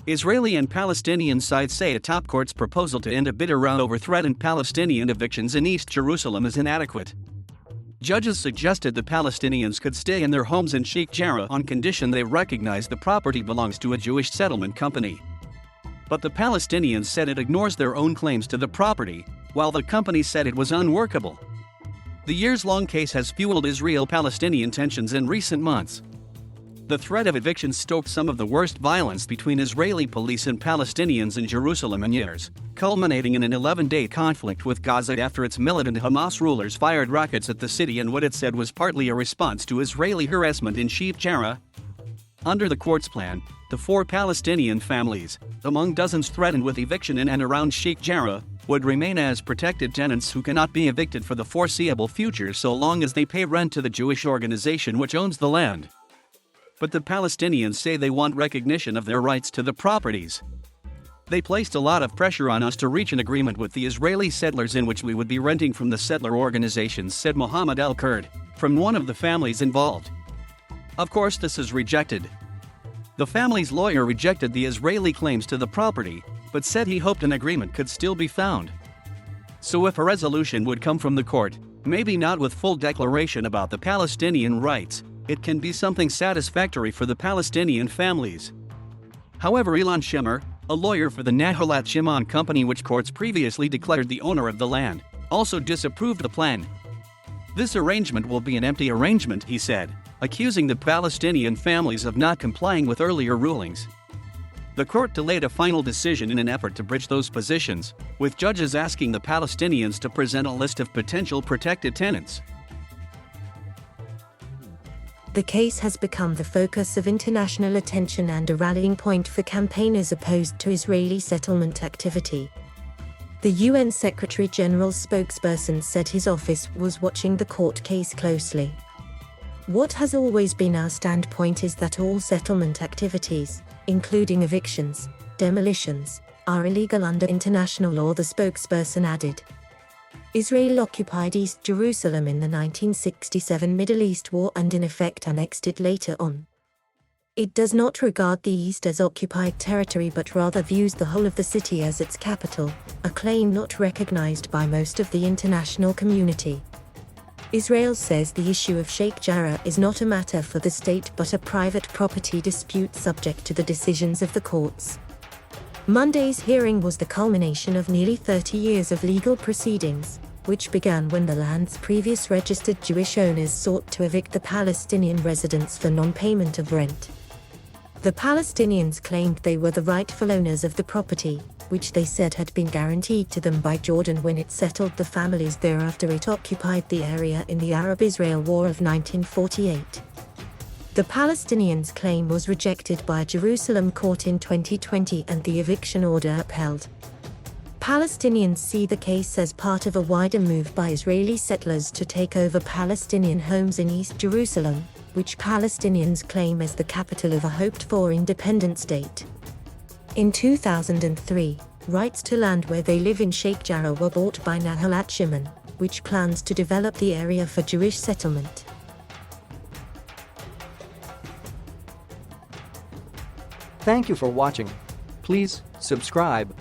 Israeli and Palestinian sides say a top court's proposal to end a bitter row over threatened Palestinian evictions in East Jerusalem is inadequate. Judges suggested the Palestinians could stay in their homes in Sheikh Jarrah on condition they recognize the property belongs to a Jewish settlement company. But the Palestinians said it ignores their own claims to the property, while the company said it was unworkable. The years-long case has fueled Israel-Palestinian tensions in recent months. The threat of eviction stoked some of the worst violence between Israeli police and Palestinians in Jerusalem in years, culminating in an 11-day conflict with Gaza after its militant Hamas rulers fired rockets at the city in what it said was partly a response to Israeli harassment in Sheikh Jarrah. Under the court's plan, the 4 Palestinian families, among dozens threatened with eviction in and around Sheikh Jarrah, would remain as protected tenants who cannot be evicted for the foreseeable future so long as they pay rent to the Jewish organization which owns the land. But the Palestinians say they want recognition of their rights to the properties. They placed a lot of pressure on us to reach an agreement with the Israeli settlers in which we would be renting from the settler organizations, said Mohammed Al-Kurd, from one of the families involved. Of course, this is rejected. The family's lawyer rejected the Israeli claims to the property, but said he hoped an agreement could still be found. So if a resolution would come from the court, maybe not with full declaration about the Palestinian rights, it can be something satisfactory for the Palestinian families. However, Ilan Shimmer, a lawyer for the Nahalat Shimon company which courts previously declared the owner of the land, also disapproved the plan. This arrangement will be an empty arrangement, he said, accusing the Palestinian families of not complying with earlier rulings. The court delayed a final decision in an effort to bridge those positions, with judges asking the Palestinians to present a list of potential protected tenants. The case has become the focus of international attention and a rallying point for campaigners opposed to Israeli settlement activity. The UN Secretary General's spokesperson said his office was watching the court case closely. What has always been our standpoint is that all settlement activities, including evictions, demolitions, are illegal under international law, the spokesperson added. Israel occupied East Jerusalem in the 1967 Middle East War and in effect annexed it later on. It does not regard the East as occupied territory but rather views the whole of the city as its capital, a claim not recognized by most of the international community. Israel says the issue of Sheikh Jarrah is not a matter for the state but a private property dispute subject to the decisions of the courts. Monday's hearing was the culmination of nearly 30 years of legal proceedings, which began when the land's previous registered Jewish owners sought to evict the Palestinian residents for non-payment of rent. The Palestinians claimed they were the rightful owners of the property, which they said had been guaranteed to them by Jordan when it settled the families there after it occupied the area in the Arab-Israel War of 1948. The Palestinians' claim was rejected by a Jerusalem court in 2020 and the eviction order upheld. Palestinians see the case as part of a wider move by Israeli settlers to take over Palestinian homes in East Jerusalem, which Palestinians claim as the capital of a hoped-for independent state. In 2003, rights to land where they live in Sheikh Jarrah were bought by Nahalat Shimon, which plans to develop the area for Jewish settlement. Thank you for watching. Please subscribe.